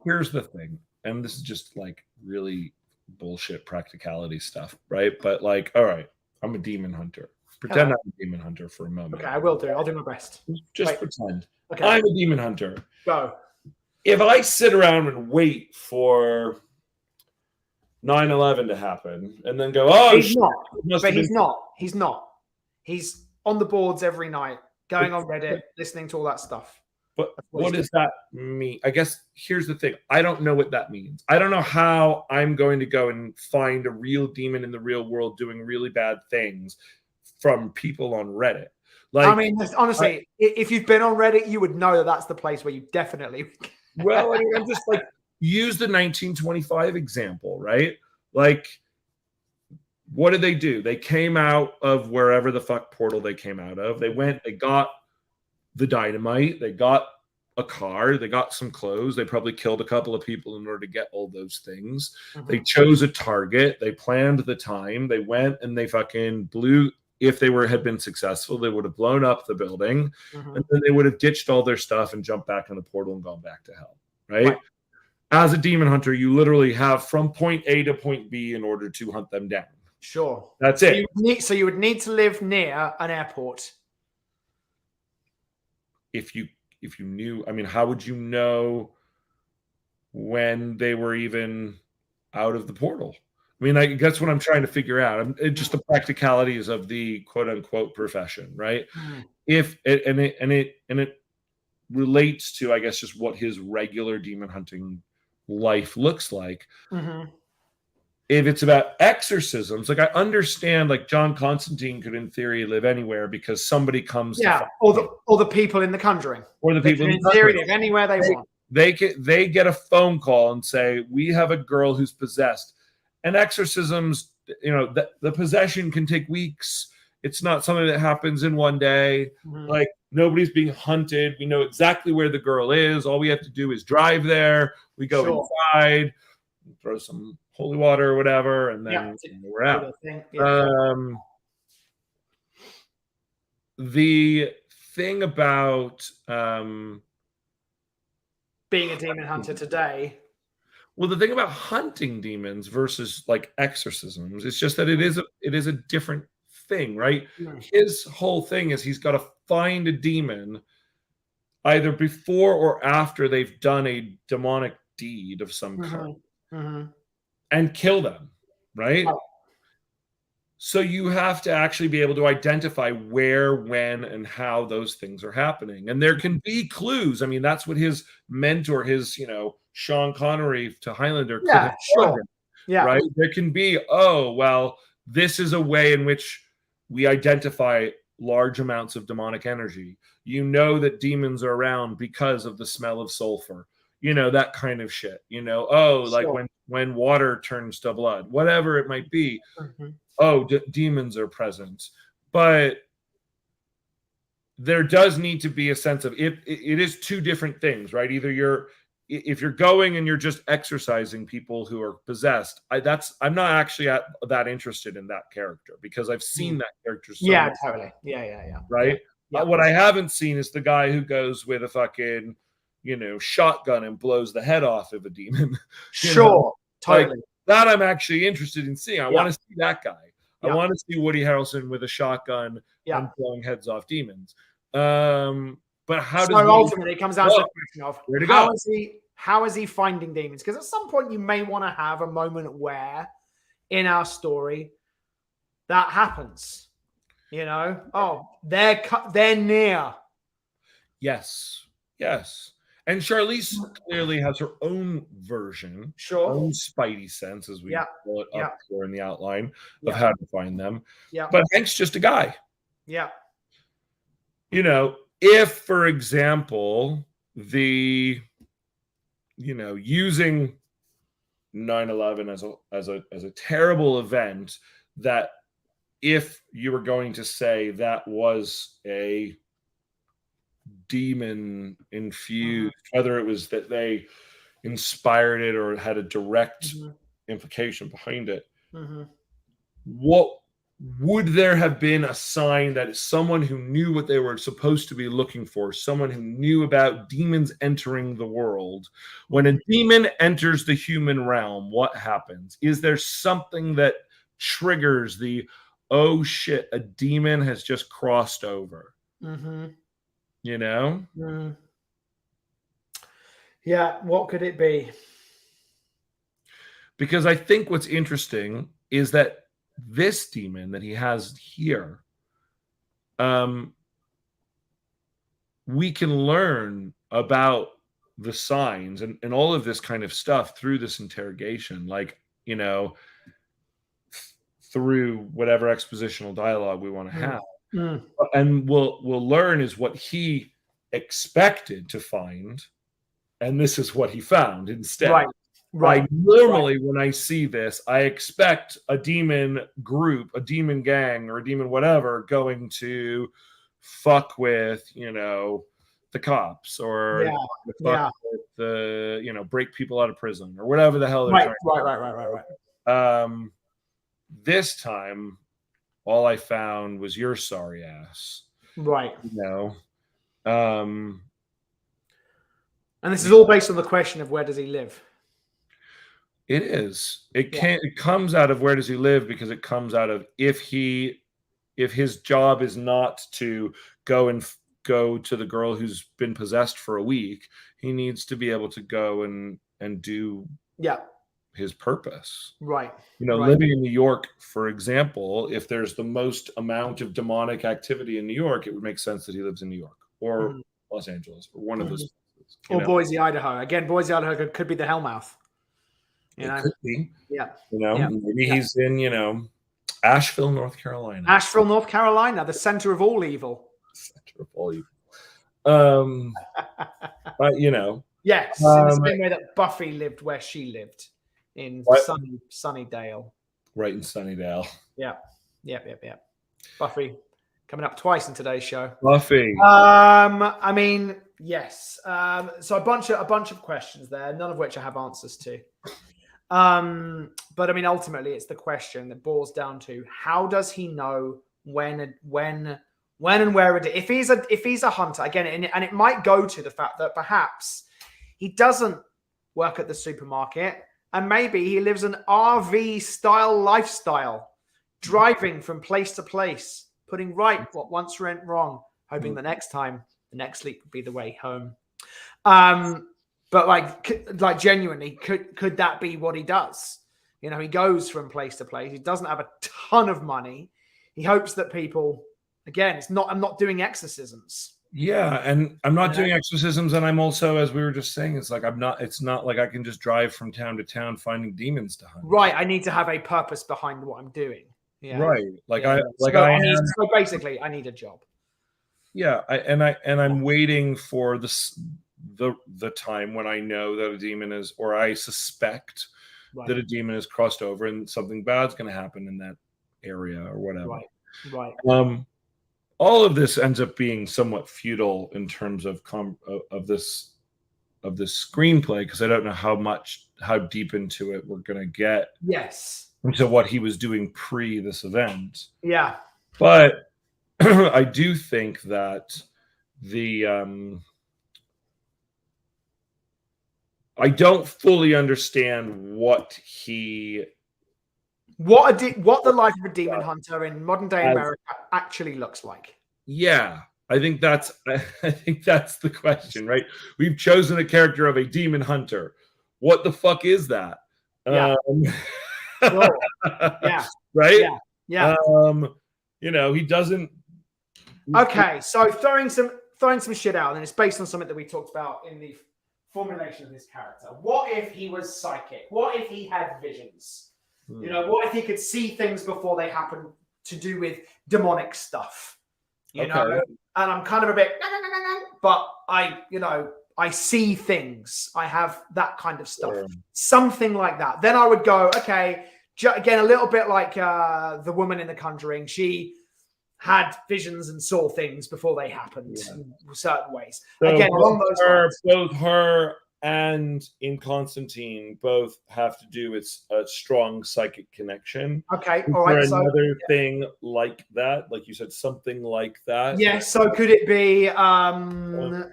the thing, and this is just like really bullshit practicality stuff, right? But like, all right, I'm a demon hunter. Pretend I'm a demon hunter for a moment. Okay, I will do. I'll do my best. Just pretend. Okay. I'm a demon hunter. Go. If I sit around and wait for 9/11 to happen and then go, he's not. But he's not. He's not. He's on the boards every night, going on Reddit, listening to all that stuff. But what does that mean? I guess here's the thing. I don't know what that means. I don't know how I'm going to go and find a real demon in the real world doing really bad things from people on Reddit. Like, I mean, honestly, if you've been on Reddit, you would know that that's the place where you definitely. Well, I mean, I'm just like, use the 1925 example, right? Like, what did they do? They came out of wherever the fuck portal they came out of. They went, they got the dynamite, they got a car, they got some clothes, they probably killed a couple of people in order to get all those things. They chose a target, they planned the time, they went and they fucking blew. If they had been successful, they would have blown up the building, and then they would have ditched all their stuff and jumped back in the portal and gone back to hell, right? As a demon hunter, you literally have from point A to point B in order to hunt them down. Sure. That's it. So you would need to live near an airport. If you knew, I mean, how would you know when they were even out of the portal? I mean, I guess what I'm trying to figure out, just the practicalities of the quote unquote profession, right? If it relates to, I guess, just what his regular demon hunting life looks like. If it's about exorcisms, like I understand, like John Constantine could, in theory, live anywhere because somebody comes. Yeah, or the people in The Conjuring, or the people in theory live anywhere they want. They get a phone call and say, "We have a girl who's possessed." And exorcisms, the possession can take weeks. It's not something that happens in one day. Like, nobody's being hunted. We know exactly where the girl is. All we have to do is drive there. We go inside, throw some holy water or whatever, and then we're out. The thing about being a demon hunter today. Well, the thing about hunting demons versus like exorcisms, it's just that it is a different thing, right? His whole thing is he's got to find a demon either before or after they've done a demonic deed of some kind and kill them, right? So you have to actually be able to identify where, when, and how those things are happening. And there can be clues. I mean, that's what his mentor, his, Sean Connery to Highlander. Right. There can be, this is a way in which we identify large amounts of demonic energy. You know that demons are around because of the smell of sulfur. that kind of shit. Like when water turns to blood, whatever it might be. Demons are present, but there does need to be a sense of it is two different things, right? Either if you're going and you're just exercising people who are possessed, I'm not actually that interested in that character, because I've seen that character so much, totally. Yeah. Right? Yeah. What I haven't seen is the guy who goes with a fucking shotgun and blows the head off of a demon. Totally. Like, that I'm actually interested in seeing. I want to see that guy. I want to see Woody Harrelson with a shotgun and blowing heads off demons. But how does ultimately it comes down to the question of how is he finding demons? Because at some point you may want to have a moment where in our story that happens. They're near. Yes. And Charlize clearly has her own version, own spidey sense, as we call it up here in the outline of how to find them. But Hank's just a guy. If, for example, using 9/11 as a terrible event, that if you were going to say that was a demon infused, whether it was that they inspired it or had a direct implication behind it, what would there have been a sign that someone who knew what they were supposed to be looking for, someone who knew about demons entering the world? When a demon enters the human realm, what happens? Is there something that triggers the, oh shit, a demon has just crossed over? Yeah, what could it be? Because I think what's interesting is that this demon that he has here, we can learn about the signs and all of this kind of stuff through this interrogation, through whatever expositional dialogue we want to have. And we'll learn is what he expected to find, and this is what he found instead. Right. Normally, when I see this, I expect a demon group, a demon gang, or a demon whatever going to fuck with, the cops, or fuck with the, break people out of prison, or whatever the hell they're trying. Right. This time, all I found was your sorry ass. Right. And this is all based on the question of where does he live? It is. It comes out of where does he live, because it comes out of if his job is not to go to the girl who's been possessed for a week, he needs to be able to go and do his purpose. Right. Living in New York, for example, if there's the most amount of demonic activity in New York, it would make sense that he lives in New York or Los Angeles or one of those places. Or Boise, Idaho. Again, Boise, Idaho could be the Hellmouth. It could be. Yeah. Maybe he's in, Asheville, North Carolina. Asheville, North Carolina, the center of all evil. Center of all evil. But, Yes, in the same way that Buffy lived where she lived, in Sunnydale. Right, in Sunnydale. Yeah. Buffy coming up twice in today's show. Buffy. I mean, yes. So a bunch of questions there, none of which I have answers to. But I mean, ultimately, it's the question that boils down to how does he know when and where it is? If he's a hunter again, and it might go to the fact that perhaps he doesn't work at the supermarket, and maybe he lives an RV style lifestyle, driving from place to place, putting right what once went wrong, hoping the next time the next leap would be the way home. But like genuinely, could that be what he does? He goes from place to place. He doesn't have a ton of money. He hopes that people, again, I'm not doing exorcisms. Yeah, and I'm not doing exorcisms, and I'm also, as we were just saying, it's not like I can just drive from town to town finding demons to hunt. Right, I need to have a purpose behind what I'm doing. Yeah. Right. So basically I need a job. Yeah, I'm waiting for the the time when I know that a demon is, or I suspect that a demon is crossed over and something bad's going to happen in that area or whatever. Right. All of this ends up being somewhat futile in terms of this screenplay, because I don't know how deep into it we're going to get. Yes. Into what he was doing pre this event. Yeah. But I do think that I don't fully understand what the life of a demon hunter in modern day America actually looks like. Yeah, I think that's the question, right? We've chosen a character of a demon hunter. What the fuck is that? Yeah. Yeah. Right? Yeah. He doesn't. Okay, so throwing some shit out, and it's based on something that we talked about in the formulation of this character. What if he was psychic? What if he had visions? What if he could see things before they happen, to do with demonic stuff? And I'm kind of a bit, but I see things. I have that kind of stuff. Something like that. Then I would go, okay, again, a little bit like the woman in The Conjuring. She had visions and saw things before they happened in certain ways. So again, along those lines. Both her and in Constantine both have to do with a strong psychic connection. Okay, all right. Another thing like that, like you said, something like that. Yes. So could it be that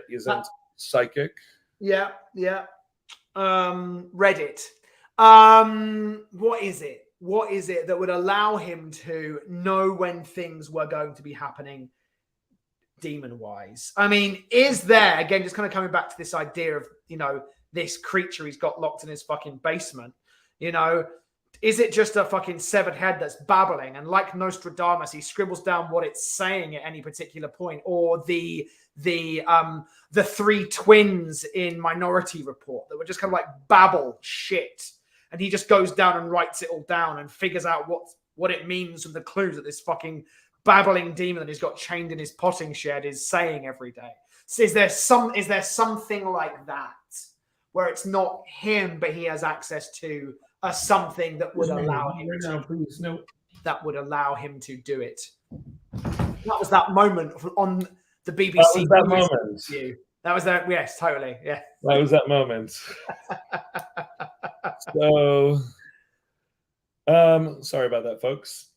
isn't psychic? Yeah. Reddit. What is it? What is it that would allow him to know when things were going to be happening demon-wise? I mean, is there, again, just kind of coming back to this idea of, this creature he's got locked in his fucking basement, is it just a fucking severed head that's babbling? And like Nostradamus, he scribbles down what it's saying at any particular point, or the three twins in Minority Report that would just kind of like babble shit. And he just goes down and writes it all down and figures out what it means from the clues that this fucking babbling demon that he's got chained in his potting shed is saying every day. So is there something like that where it's not him, but he has access to a something that would allow him that would allow him to do it? That was that moment on the BBC. That moment. That was that. Yes, totally. Yeah. That was that moment. So, sorry about that, folks.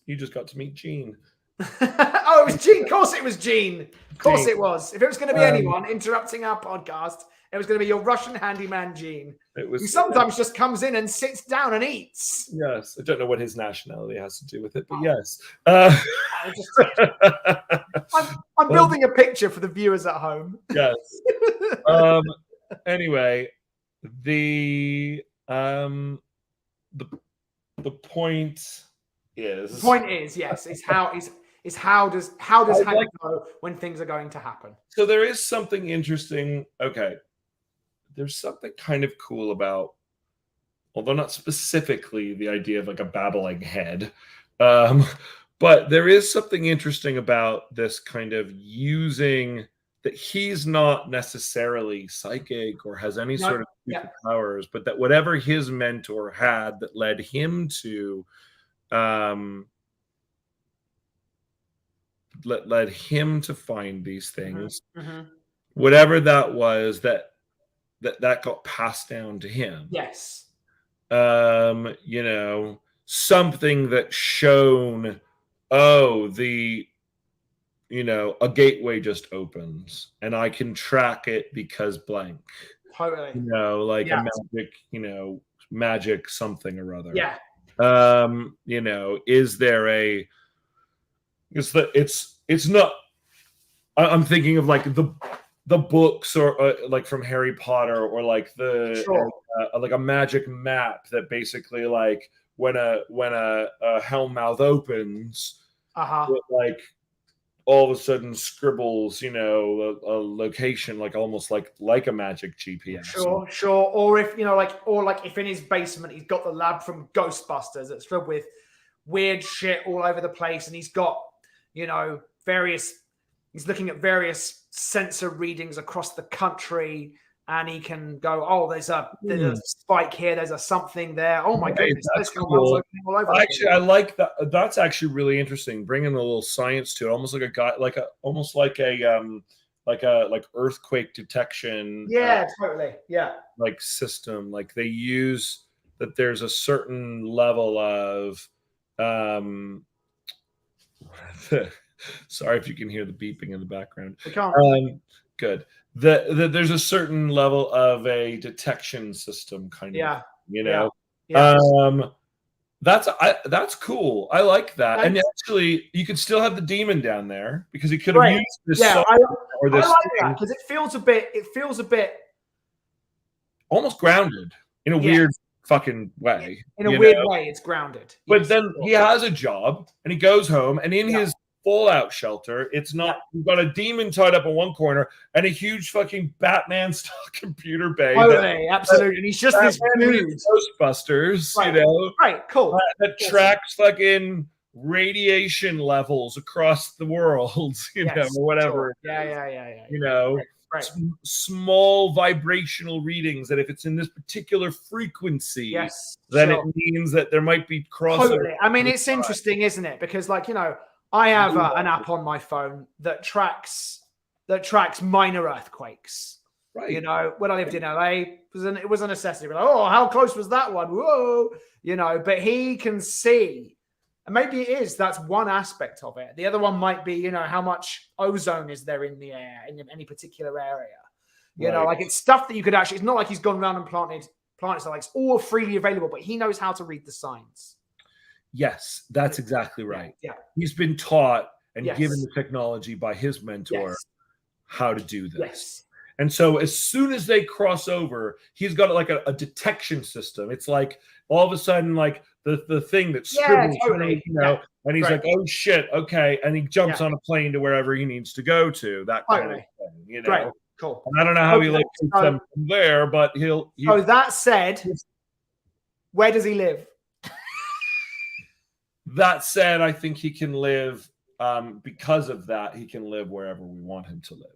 You just got to meet Gene. Oh, it was Gene. Of course it was Gene. Of course it was. If it was going to be anyone interrupting our podcast, it was going to be your Russian handyman, Gene. He sometimes just comes in and sits down and eats. Yes. I don't know what his nationality has to do with it, but yes. I'm building a picture for the viewers at home. Yes. Anyway, the point is. The point is, yes, how does Hank know when things are going to happen? So there is something interesting. Okay. There's something kind of cool about, although not specifically the idea of like a babbling head, but there is something interesting about this kind of using that he's not necessarily psychic or has any sort of powers, but that whatever his mentor had that led him to led him to find these things, whatever that was, that got passed down to him. Yes. Something that shown, a gateway just opens and I can track it because blank. Totally. A magic, magic something or other. Yeah. Is there a, it's not, I'm thinking of like the books or like from Harry Potter or like like a magic map that basically like when a Hellmouth opens, it like all of a sudden scribbles, a location like almost like a magic GPS. Sure. Or if if in his basement he's got the lab from Ghostbusters that's filled with weird shit all over the place, and he's got various He's looking at various sensor readings across the country, and he can go, "Oh, there's a spike here. There's a something there. Oh my goodness, that's cool. all over Actually, I like that. That's actually really interesting. Bringing a little science to it, almost like a guy, almost like earthquake detection. Yeah, totally. Yeah, like system. Like they use that. There's a certain level of. Sorry if you can hear the beeping in the background. We can't. Good. There's a certain level of a detection system, kind of. You know. Yeah. That's cool. I like that. And actually, you could still have the demon down there because he could have used this I like that because it feels a bit almost grounded in a weird fucking way. In a weird way, it's grounded. But then he has a job and he goes home, and in his fallout shelter, it's not you've got a demon tied up in one corner and a huge fucking Batman style computer bay. Absolutely. And he's just this dude. Ghostbusters, you know. Right, cool. That tracks fucking radiation levels across the world, you know, or whatever. Sure. Yeah. You know. Right. Small vibrational readings that if it's in this particular frequency, then it means that there might be crossover. Totally. I mean, it's interesting, isn't it? Because, like, you know, I have an app on my phone that tracks minor earthquakes. Right. You know, when I lived in LA, it was a necessity. We're like, oh, how close was that one? Whoa, you know. But he can see. And maybe it is. That's one aspect of it. The other one might be, you know, how much ozone is there in the air in any particular area. You know, like it's stuff that you could actually. It's not like he's gone around and planted. So like it's all freely available, but he knows how to read the signs. Yes, that's exactly right. Yeah. He's been taught and given the technology by his mentor how to do this. Yes. And so as soon as they cross over, he's got like a detection system. It's like all of a sudden, like the thing that scribbles, you know, and he's like, oh shit, okay. And he jumps on a plane to wherever he needs to go to, that kind of thing, you know. Right. Cool. And I don't know how he takes them from there, but he'll So that said, where does he live? That said, I think he can live because of that, he can live wherever we want him to live.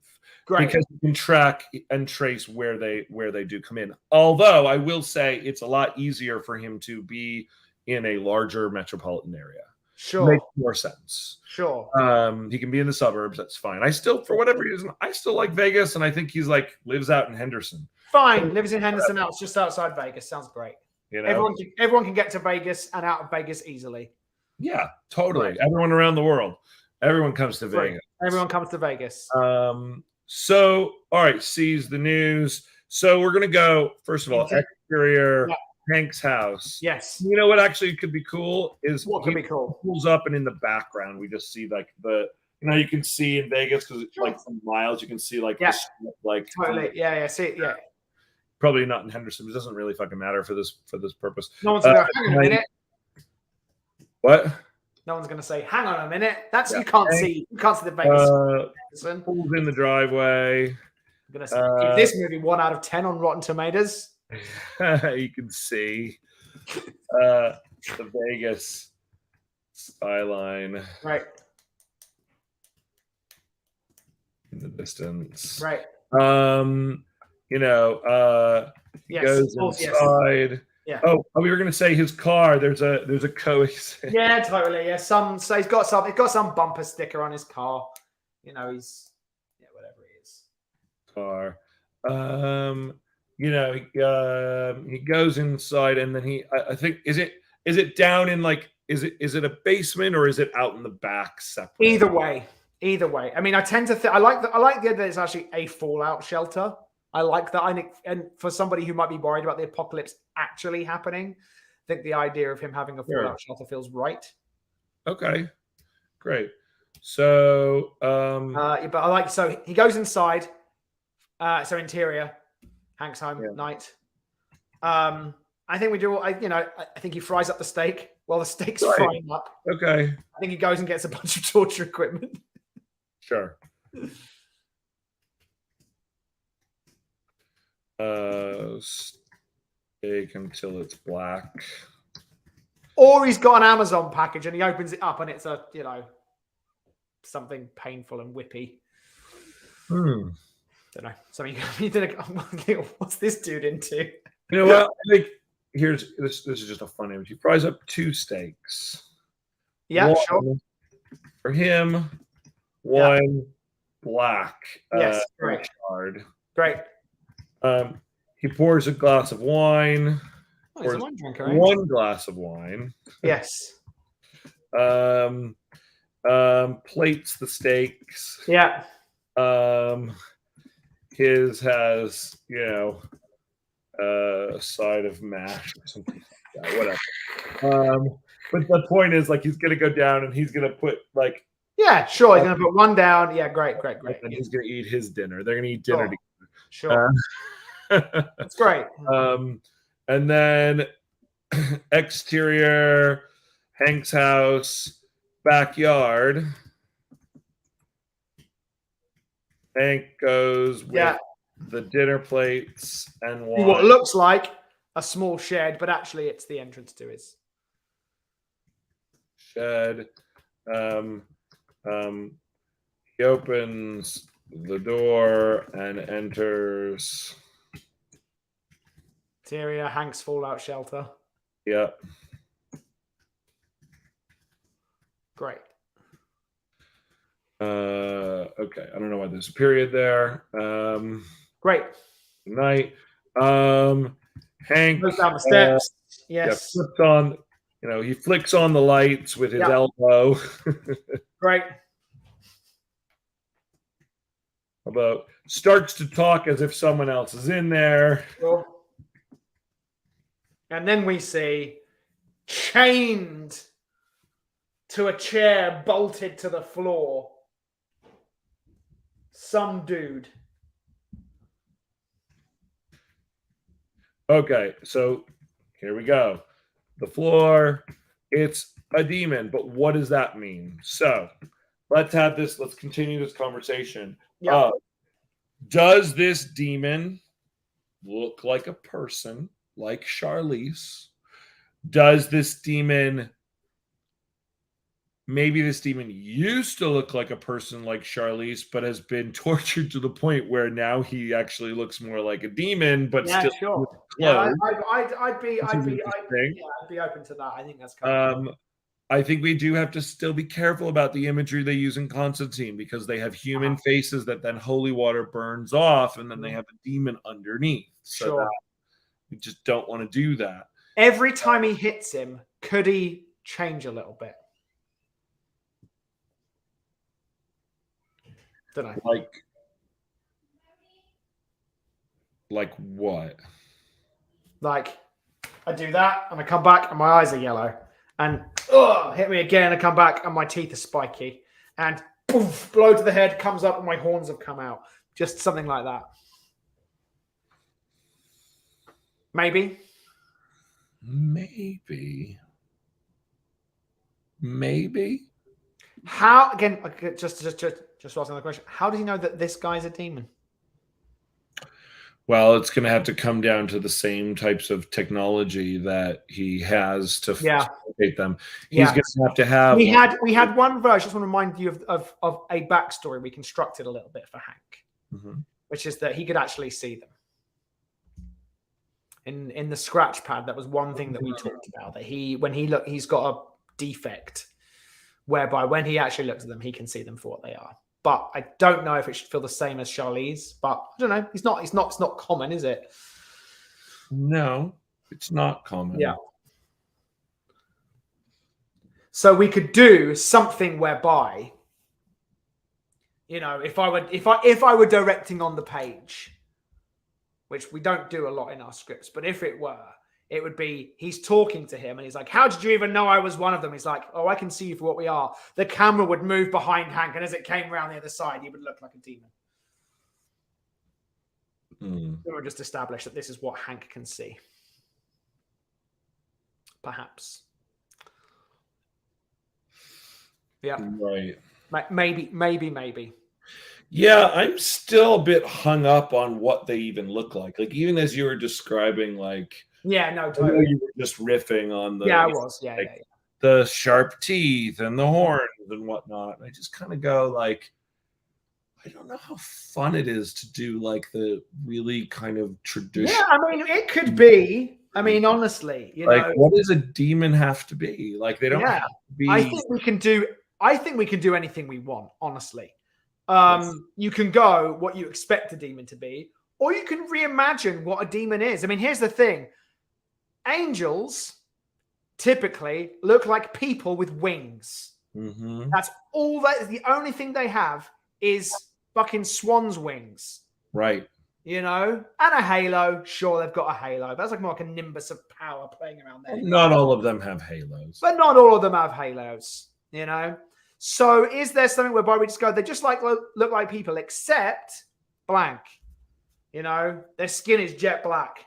Great. Because he can track and trace where they do come in. Although I will say it's a lot easier for him to be in a larger metropolitan area. Sure. Makes more sense. Sure. He can be in the suburbs. That's fine. I still, for whatever reason, I still like Vegas, and I think he's like lives out in Henderson. Fine. Lives in Henderson now. It's just outside Vegas. Sounds great. You know? Everyone can get to Vegas and out of Vegas easily. Yeah, totally. Right. Everyone around the world. Everyone comes to Vegas. Everyone comes to Vegas. So, all right, sees the news. So we're going to go, first of all, exterior, Hank's house. Yes. You know what actually could be cool is what could be cool? Pulls up and in the background, we just see like you know, you can see in Vegas because it's like from miles, you can see like, the strip, like totally. Yeah. See it. Yeah. Probably not in Henderson. It doesn't really fucking matter for this purpose. No one's going to hang on a minute. What? No one's going to say, hang on a minute. That's you can't see the Vegas. Pulls in the driveway. I'm going to say, give this movie 1 out of 10 on Rotten Tomatoes. You can see the Vegas skyline. Right. In the distance. Right. You know, he goes inside. Yes. Yeah. Oh, we were going to say his car. There's a coexist. Yeah, totally. Yeah. So he's got some bumper sticker on his car. You know, whatever he is. Car. You know, he goes inside and then I think is it down in like is it a basement or is it out in the back separate? Either way. I mean, I tend to I like the idea that it's actually a fallout shelter. I like that. And for somebody who might be worried about the apocalypse actually happening, I think the idea of him having a fallout shelter feels right. Okay, great. So, but I like, so he goes inside. So interior, Hank's home night. I think we do. I think he fries up the steak while the steak's frying up. Okay. I think he goes and gets a bunch of torture equipment. Sure. Steak until it's black. Or he's got an Amazon package and he opens it up and it's something painful and whippy. Don't know. Something you did. What's this dude into? You know what? I think here's this. This is just a fun image. He fries up 2 steaks. Yeah, one sure. For him, one black. Yes, great. Shard. Great. He pours a glass of wine. Oh, he's a wine drinker, eh? 1 glass of wine. Yes. Plates the steaks. Yeah. His has, a side of mash or something like that, whatever. But the point is, like, he's gonna go down and he's gonna put, like, yeah, sure, he's gonna put 1 down. Yeah, great. And he's gonna eat his dinner. They're gonna eat dinner together. Sure. That's great. And then exterior, Hank's house, backyard. Hank goes with the dinner plates and wine. What looks like a small shed, but actually it's the entrance to his shed. He opens the door and enters. Interior, Hank's fallout shelter. Yep. Great. Okay. I don't know why there's a period there. Great. Good night. Hank goes down the steps. Yes. Flips on, he flicks on the lights with his elbow. Great. About starts to talk as if someone else is in there. Cool. And then we see chained to a chair, bolted to the floor, some dude. Okay, so here we go. The floor, it's a demon, but what does that mean? So let's continue this conversation. Yeah. Does this demon look like a person like Charlize? Does this demon, maybe this demon used to look like a person like Charlize, but has been tortured to the point where now he actually looks more like a demon, but still sure. Yeah, I'd be open to that. I think that's kind of cool. I think we do have to still be careful about the imagery they use in Constantine, because they have human faces that then holy water burns off, and then they have a demon underneath. So that we just don't want to do that. Every time he hits him, could he change a little bit? Don't know. Like what? Like, I do that, and I come back, and my eyes are yellow. And hit me again, I come back, and my teeth are spiky. And poof, blow to the head, comes up, and my horns have come out. Just something like that. Maybe. How, again, just asking the question, how does he know that this guy's a demon? Well, it's going to have to come down to the same types of technology that he has to facilitate them. He's going to have. We had one version. I just want to remind you of a backstory we constructed a little bit for Hank, which is that he could actually see them. In the scratch pad, that was one thing that we talked about. That he's got a defect whereby when he actually looks at them, he can see them for what they are. But I don't know if it should feel the same as Charlize. But I don't know. It's not common, is it? No, it's not common. Yeah. So we could do something whereby, if I were directing on the page, which we don't do a lot in our scripts, but if it were, it would be, he's talking to him and he's like, how did you even know I was one of them? He's like, oh, I can see you for what we are. The camera would move behind Hank, and as it came around the other side, he would look like a demon. We would just establish that this is what Hank can see. Perhaps. Yeah. Right. Maybe. Yeah, I'm still a bit hung up on what they even look like. Like, even as you were describing, like, yeah, no, totally. You were just riffing on the I was, yeah. The sharp teeth and the horns and whatnot. I just kind of go like, I don't know how fun it is to do like the really kind of traditional. Yeah, I mean, it could be. I mean, honestly, like, what does a demon have to be? Like, they don't have to be. I think we can do. I think we can do anything we want. Honestly, you can go what you expect a demon to be, or you can reimagine what a demon is. I mean, here's the thing: angels typically look like people with wings. Mm-hmm. That's all. That the only thing they have is fucking swan's wings. Right. You know, and a halo. Sure, they've got a halo. That's like more like a nimbus of power playing around there. Not all of them have halos. But not all of them have halos, you know? So is there something whereby we just go, they just like look like people, except blank. You know, their skin is jet black.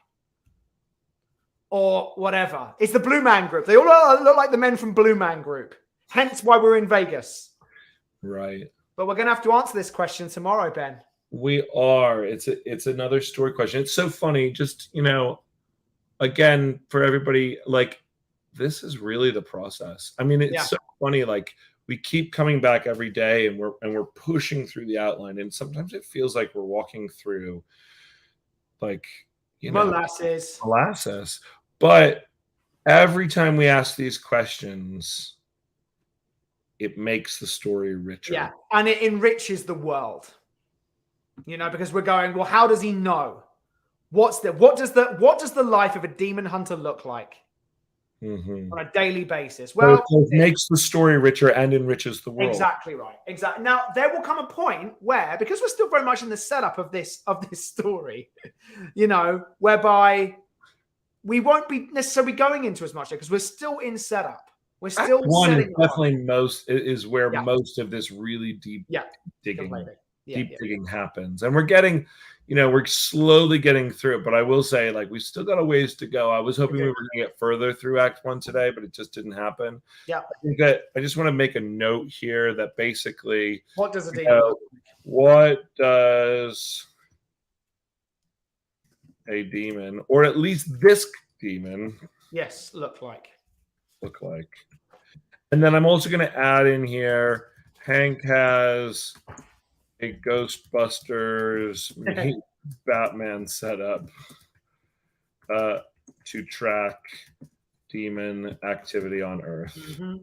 Or whatever. It's the Blue Man Group. They all look like the men from Blue Man Group. Hence why we're in Vegas. Right. But we're going to have to answer this question tomorrow, Ben. We are. It's another story question. It's so funny. Just, you know, again, for everybody, like, this is really the process. I mean, it's so funny. Like, we keep coming back every day, and we're pushing through the outline, and sometimes it feels like we're walking through, like, you know, molasses. But every time we ask these questions, it makes the story richer. Yeah, and it enriches the world. You know, because we're going, well, how does he know? What does the life of a demon hunter look like on a daily basis? Well, so it makes the story richer and enriches the world. Exactly right. Exactly. Now, there will come a point where, because we're still very much in the setup of this story, you know, whereby we won't be necessarily going into as much because we're still in setup. We're still setting definitely most is where most of this really deep digging. Digging happens, and we're getting, you know, we're slowly getting through it. But I will say, like, we've still got a ways to go. I was hoping we were going to get further through Act 1 today, but it just didn't happen. Yeah, I think that I just want to make a note here that basically, what does a demon look like? What does a demon, or at least this demon, look like? And then I'm also going to add in here, Hank has a Ghostbusters Batman setup to track demon activity on Earth. Mm-hmm.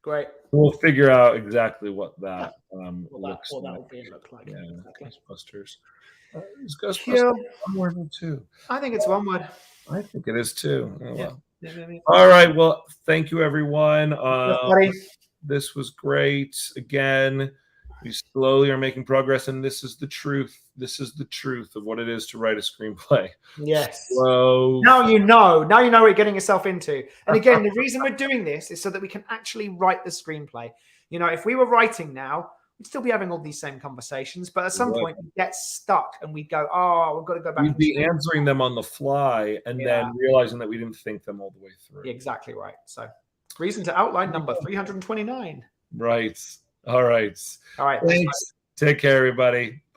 Great. We'll figure out exactly what that looks like. Yeah, exactly. Ghostbusters. Is Ghostbusters one word too? I think it's one word. I think it is too. Oh, well. All right. Well, thank you, everyone. This was great. Again, we slowly are making progress, and this is the truth. This is the truth of what it is to write a screenplay. Yes. So now you know. Now you know what you're getting yourself into. And again, the reason we're doing this is so that we can actually write the screenplay. You know, if we were writing now, we'd still be having all these same conversations, but at some point we get stuck and we go, oh, we've got to go back. We'd be answering them on the fly and then realizing that we didn't think them all the way through. Exactly right. So reason to outline number 329. Right. All right. All right. Thanks. Take care, everybody.